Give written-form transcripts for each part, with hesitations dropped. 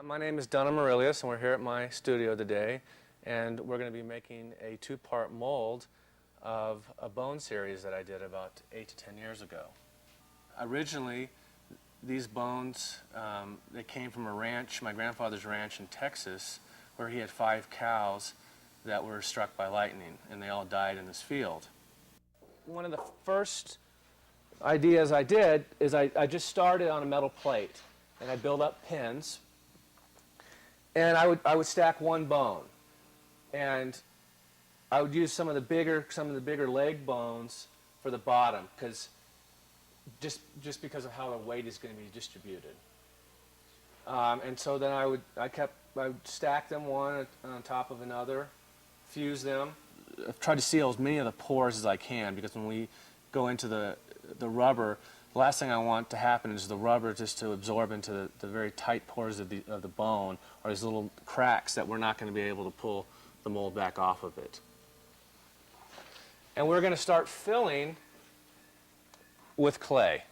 My name is Dunham Aurelius, and we're here at my studio today, and we're going to be making a two-part mold of a bone series that I did about 8 to 10 years ago. Originally, these bones, they came from a ranch, my grandfather's ranch in Texas, where he had 5 cows that were struck by lightning, and they all died in this field. One of the first ideas I did is I just started on a metal plate, and I built up pins. And I would stack one bone, and I would use some of the bigger leg bones for the bottom, because just because of how the weight is going to be distributed. And so then I would stack them one on top of another, fuse them. I've tried to seal as many of the pores as I can, because when we go into the rubber, the last thing I want to happen is the rubber just to absorb into the very tight pores of the bone, or these little cracks that we're not going to be able to pull the mold back off of it. And we're going to start filling with clay.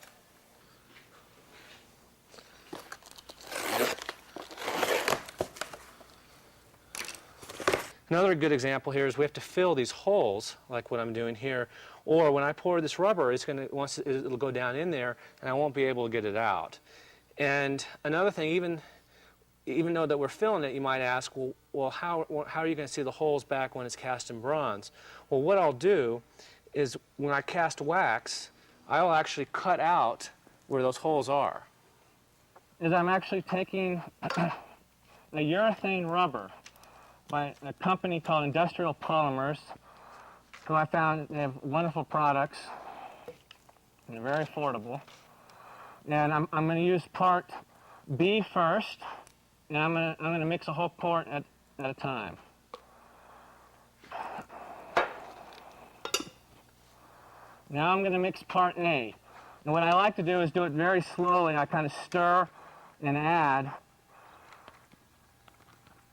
Another good example here is we have to fill these holes, like what I'm doing here, or when I pour this rubber, it'll go down in there, and I won't be able to get it out. And another thing, even though that we're filling it, you might ask, well, how are you going to see the holes back when it's cast in bronze? Well, what I'll do is when I cast wax, I'll actually cut out where those holes are. I'm actually taking a urethane rubber by a company called Industrial Polymers, who I found they have wonderful products, and they're very affordable. And I'm going to use part B first, and I'm going to mix a whole quart at a time. Now I'm going to mix part A. And what I like to do is do it very slowly. I kind of stir and add,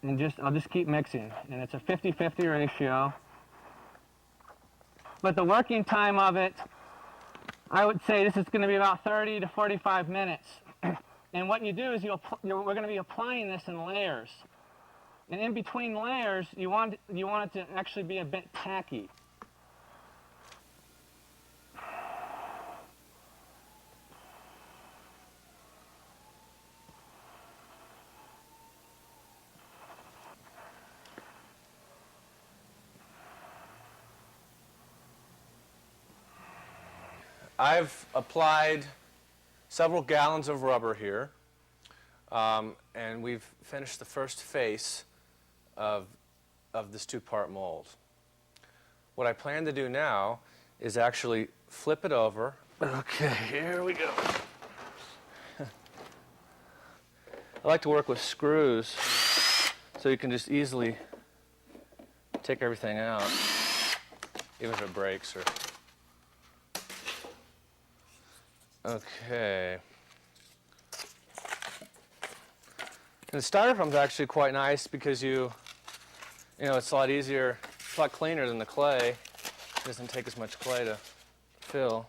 and I'll just keep mixing. And it's a 50-50 ratio. But the working time of it, I would say this is going to be about 30 to 45 minutes. And what you do is we're going to be applying this in layers. And in between layers, you want it to actually be a bit tacky. I've applied several gallons of rubber here, and we've finished the first face of this two-part mold. What I plan to do now is actually flip it over. Okay, here we go. I like to work with screws so you can just easily take everything out, even if it breaks. Okay. And the styrofoam is actually quite nice because it's a lot easier, it's a lot cleaner than the clay. It doesn't take as much clay to fill.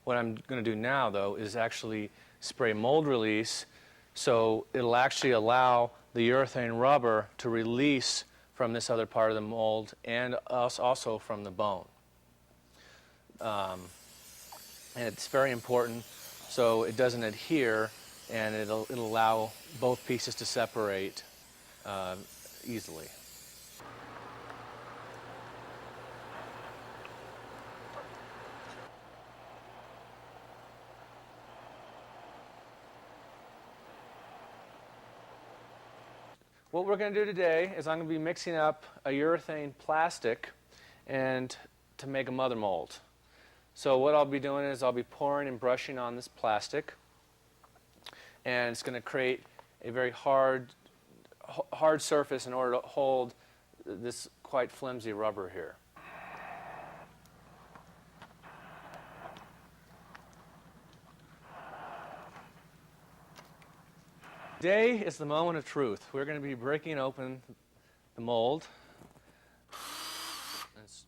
What I'm going to do now, though, is actually spray mold release, so it'll actually allow the urethane rubber to release from this other part of the mold, and also from the bone. And it's very important so it doesn't adhere, and it'll allow both pieces to separate easily. What we're going to do today is I'm going to be mixing up a urethane plastic and to make a mother mold. So what I'll be doing is I'll be pouring and brushing on this plastic, and it's going to create a very hard surface in order to hold this quite flimsy rubber here. Today is the moment of truth. We're going to be breaking open the mold. It's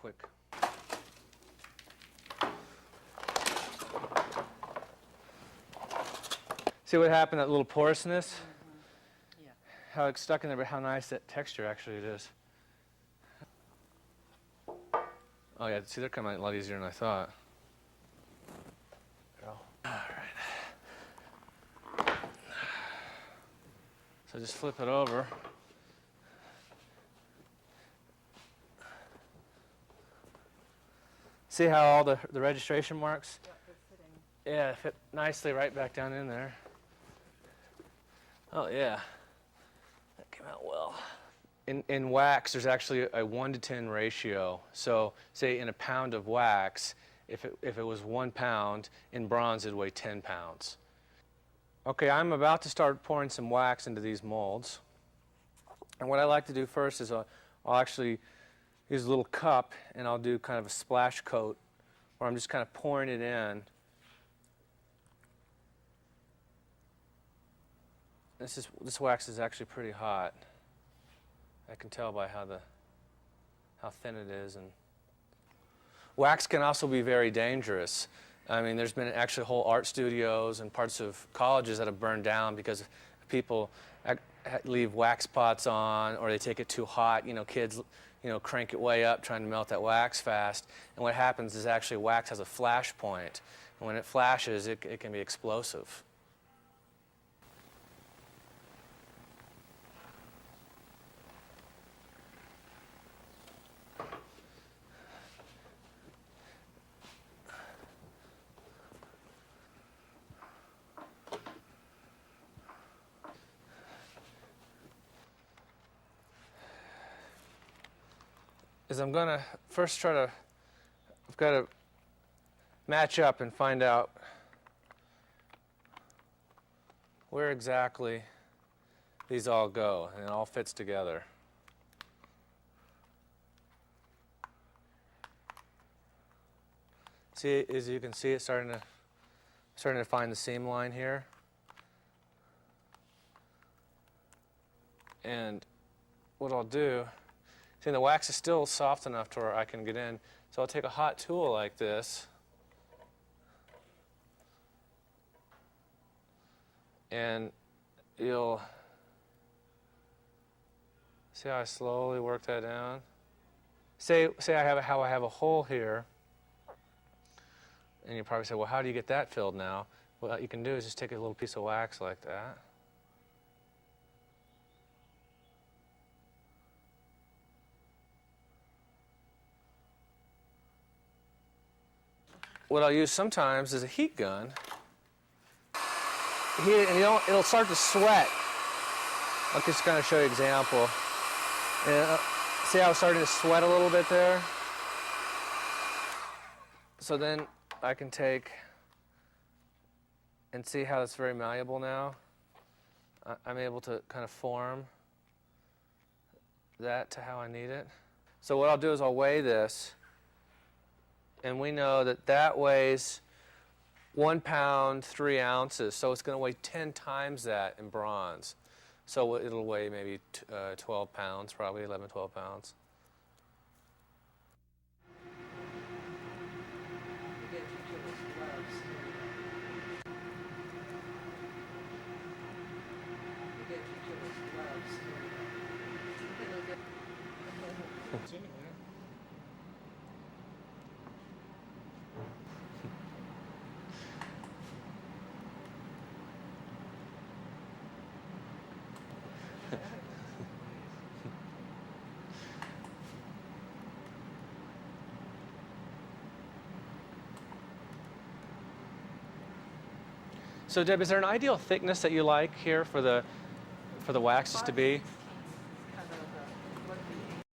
quick. See what happened, that little porousness? Mm-hmm. Yeah. How it's stuck in there, but how nice that texture actually it is. Oh yeah, see, they're coming out a lot easier than I thought. All right. So just flip it over. See how all the registration marks? Yeah, they're fitting. Yeah, fit nicely right back down in there. Oh yeah, that came out well. In wax, there's actually a 1 to 10 ratio. So say in a pound of wax, if it was 1 pound, in bronze it'd weigh 10 pounds. Okay, I'm about to start pouring some wax into these molds. And what I like to do first is I'll actually use a little cup and I'll do kind of a splash coat where I'm just kind of pouring it in. This wax is actually pretty hot. I can tell by how thin it is. And wax can also be very dangerous. I mean, there's been actually whole art studios and parts of colleges that have burned down because people leave wax pots on, or they take it too hot. You know, kids, crank it way up trying to melt that wax fast. And what happens is actually wax has a flash point. And when it flashes, it can be explosive. Is I'm going to first I've got to match up and find out where exactly these all go, and it all fits together. See, as you can see, it's starting to find the seam line here. And what I'll do, see, the wax is still soft enough to where I can get in. So I'll take a hot tool like this and you'll see how I slowly work that down. Say I have a hole here, and you probably say, well, how do you get that filled now? What you can do is just take a little piece of wax like that. What I'll use sometimes is a heat gun. And it'll start to sweat. I'll just kind of show you an example. And see how it's starting to sweat a little bit there? So then I can take and see how it's very malleable now. I'm able to kind of form that to how I need it. So what I'll do is I'll weigh this. And we know that weighs 1 pound, 3 ounces. So it's going to weigh 10 times that in bronze. So it'll weigh maybe 12 pounds, probably 11, 12 pounds. So Deb, is there an ideal thickness that you like here for the waxes to be?